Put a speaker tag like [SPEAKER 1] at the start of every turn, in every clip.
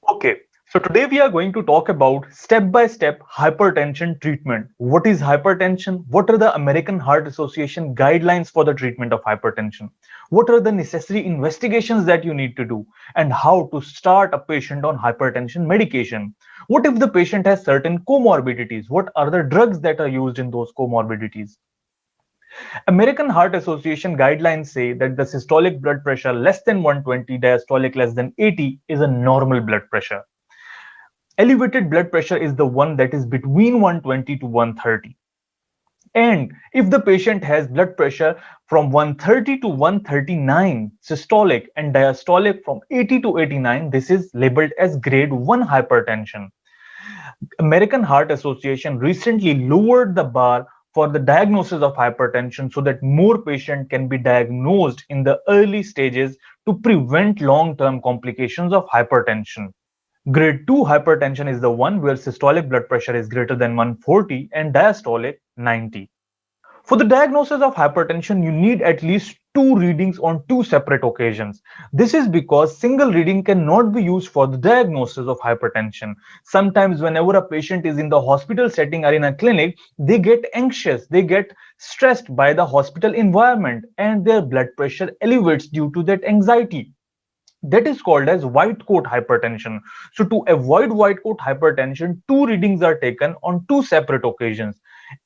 [SPEAKER 1] Okay, so today we are going to talk about step-by-step hypertension treatment. What is hypertension? What are the American Heart Association guidelines for the treatment of hypertension? What are the necessary investigations that you need to do? And how to start a patient on hypertension medication? What if the patient has certain comorbidities? What are the drugs that are used in those comorbidities? American Heart Association guidelines say that the systolic blood pressure less than 120, diastolic less than 80 is a normal blood pressure. Elevated blood pressure is the one that is between 120 to 130. And if the patient has blood pressure from 130 to 139 systolic and diastolic from 80 to 89, this is labeled as grade 1 hypertension. American Heart Association recently lowered the bar for the diagnosis of hypertension so that more patients can be diagnosed in the early stages to prevent long-term complications of hypertension. Grade 2 hypertension is the one where systolic blood pressure is greater than 140 and diastolic 90. For the diagnosis of hypertension, you need at least two readings on two separate occasions. This is because single reading cannot be used for the diagnosis of hypertension. Sometimes whenever a patient is in the hospital setting or in a clinic, they get anxious, they get stressed by the hospital environment and their blood pressure elevates due to that anxiety. That is called as white coat hypertension. So to avoid white coat hypertension, two readings are taken on two separate occasions.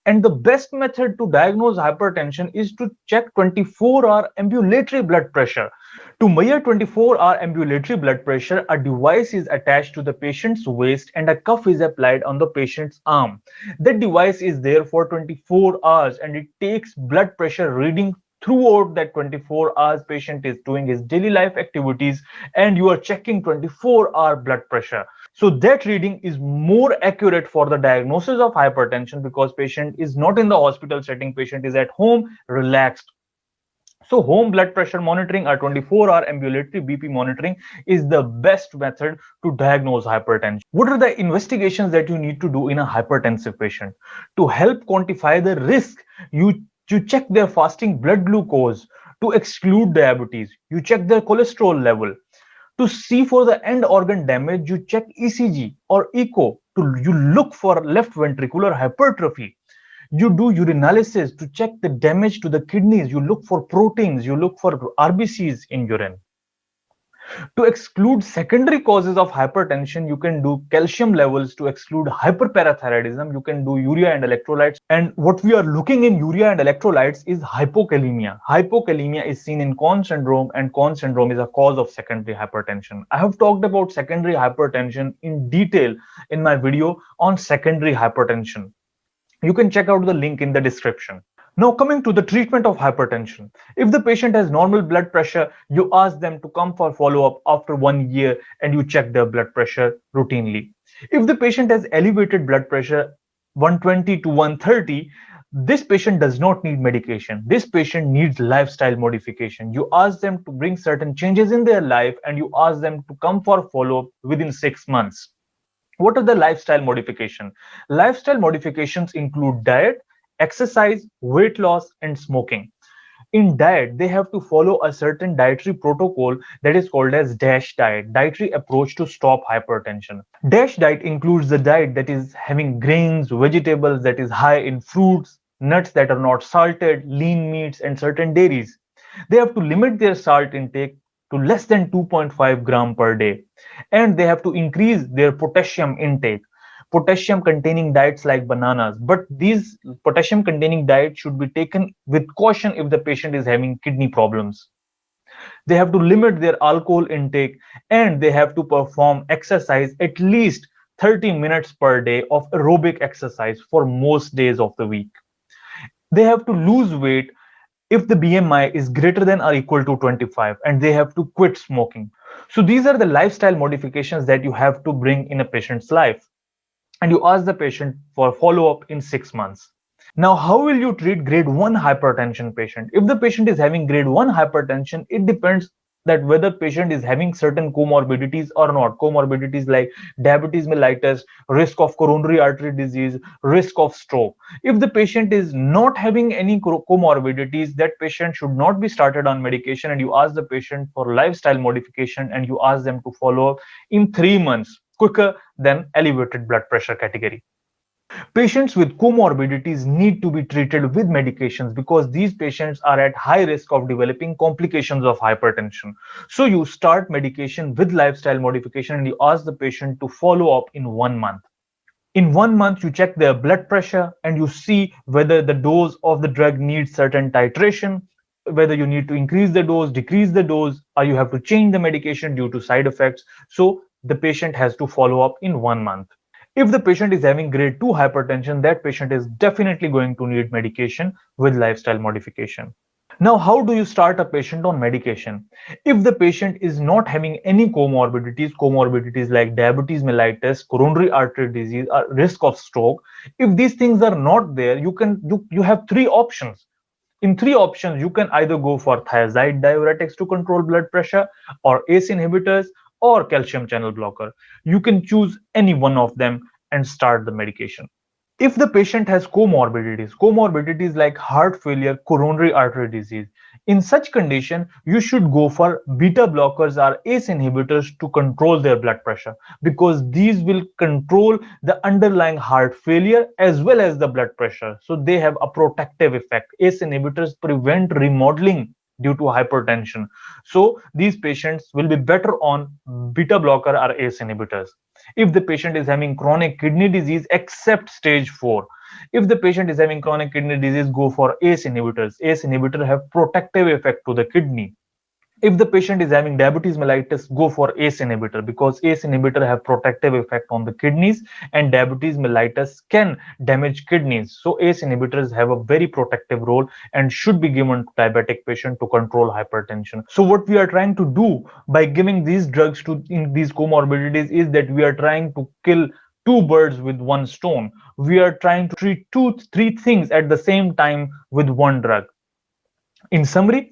[SPEAKER 1] And the best method to diagnose hypertension is to check 24-hour ambulatory blood pressure. To measure 24-hour ambulatory blood pressure, a device is attached to the patient's waist and a cuff is applied on the patient's arm. That device is there for 24 hours and it takes blood pressure reading throughout that 24 hours patient is doing his daily life activities and you are checking 24-hour blood pressure. So that reading is more accurate for the diagnosis of hypertension because patient is not in the hospital setting, patient is at home relaxed. So home blood pressure monitoring or 24-hour ambulatory BP monitoring is the best method to diagnose hypertension. What are the investigations that you need to do in a hypertensive patient? To help quantify the risk, you check their fasting blood glucose to exclude diabetes. You check their cholesterol level. To see for the end organ damage, you check ECG or echo. You look for left ventricular hypertrophy. You do urinalysis to check the damage to the kidneys. You look for proteins. You look for RBCs in urine. To exclude secondary causes of hypertension, you can do calcium levels. To exclude hyperparathyroidism, you can do urea and electrolytes. And what we are looking in urea and electrolytes is hypokalemia. Hypokalemia is seen in Cohn syndrome, and Cohn syndrome is a cause of secondary hypertension. I have talked about secondary hypertension in detail in my video on secondary hypertension. You can check out the link in the description. Now coming to the treatment of hypertension. If the patient has normal blood pressure, you ask them to come for follow-up after 1 year and you check their blood pressure routinely. If the patient has elevated blood pressure 120 to 130, this patient does not need medication. This patient needs lifestyle modification. You ask them to bring certain changes in their life and you ask them to come for follow-up within 6 months. What are the lifestyle modifications? Lifestyle modifications include diet, exercise, weight loss, and smoking. In diet, they have to follow a certain dietary protocol that is called as DASH diet, dietary approach to stop hypertension. DASH diet includes the diet that is having grains, vegetables, that is high in fruits, nuts that are not salted, lean meats, and certain dairies. They have to limit their salt intake to less than 2.5 gram per day, and they have to increase their potassium intake. Potassium containing diets like bananas, but these potassium containing diets should be taken with caution if the patient is having kidney problems. They have to limit their alcohol intake and they have to perform exercise at least 30 minutes per day of aerobic exercise for most days of the week. They have to lose weight if the BMI is greater than or equal to 25, and they have to quit smoking. So these are the lifestyle modifications that you have to bring in a patient's life, and you ask the patient for follow-up in 6 months. Now, how will you treat grade 1 hypertension patient? If the patient is having grade 1 hypertension, it depends that whether patient is having certain comorbidities or not. Comorbidities like diabetes mellitus, risk of coronary artery disease, risk of stroke. If the patient is not having any comorbidities, that patient should not be started on medication, and you ask the patient for lifestyle modification and you ask them to follow up in 3 months, quicker than elevated blood pressure category. Patients with comorbidities need to be treated with medications because these patients are at high risk of developing complications of hypertension. So you start medication with lifestyle modification and you ask the patient to follow up in 1 month. In 1 month, you check their blood pressure and you see whether the dose of the drug needs certain titration, whether you need to increase the dose, decrease the dose, or you have to change the medication due to side effects. So the patient has to follow up in 1 month. If the patient is having grade 2 hypertension, that patient is definitely going to need medication with lifestyle modification. Now, how do you start a patient on medication? If the patient is not having any comorbidities like diabetes mellitus, coronary artery disease, or risk of stroke, if these things are not there, you have three options. In three options, you can either go for thiazide diuretics to control blood pressure, or ACE inhibitors, or calcium channel blocker. You can choose any one of them and start the medication. If the patient has comorbidities like heart failure, coronary artery disease, in such condition, you should go for beta blockers or ACE inhibitors to control their blood pressure, because these will control the underlying heart failure as well as the blood pressure. So they have a protective effect. ACE inhibitors prevent remodeling due to hypertension. So these patients will be better on beta blocker or ACE inhibitors. If the patient is having chronic kidney disease except stage 4, if the patient is having chronic kidney disease, go for ACE inhibitors. ACE inhibitors have protective effect to the kidney. If the patient is having diabetes mellitus, go for ACE inhibitor, because ACE inhibitor have protective effect on the kidneys, and diabetes mellitus can damage kidneys. So ACE inhibitors have a very protective role and should be given to diabetic patient to control hypertension. So what we are trying to do by giving these drugs to in these comorbidities is that we are trying to kill two birds with one stone. We are trying to treat three things at the same time with one drug. In summary,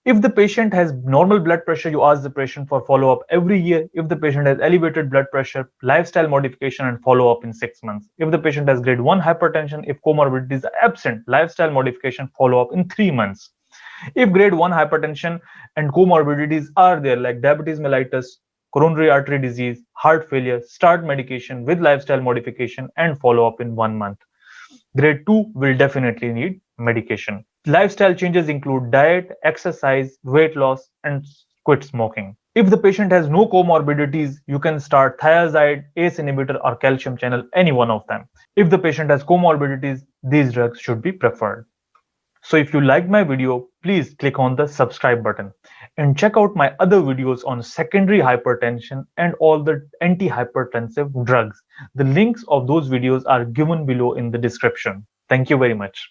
[SPEAKER 1] if the patient has normal blood pressure, you ask the patient for follow-up every year. If the patient has elevated blood pressure, lifestyle modification and follow-up in 6 months. If the patient has grade 1 hypertension, if comorbidities are absent, lifestyle modification, follow-up in 3 months. If grade 1 hypertension and comorbidities are there, like diabetes mellitus, coronary artery disease, heart failure, start medication with lifestyle modification and follow-up in 1 month. Grade 2 will definitely need medication. Lifestyle changes include diet, exercise, weight loss, and quit smoking. If the patient has no comorbidities, you can start thiazide, ACE inhibitor, or calcium channel, any one of them. If the patient has comorbidities, these drugs should be preferred. So if you liked my video, please click on the subscribe button and check out my other videos on secondary hypertension and all the antihypertensive drugs. The links of those videos are given below in the description. Thank you very much.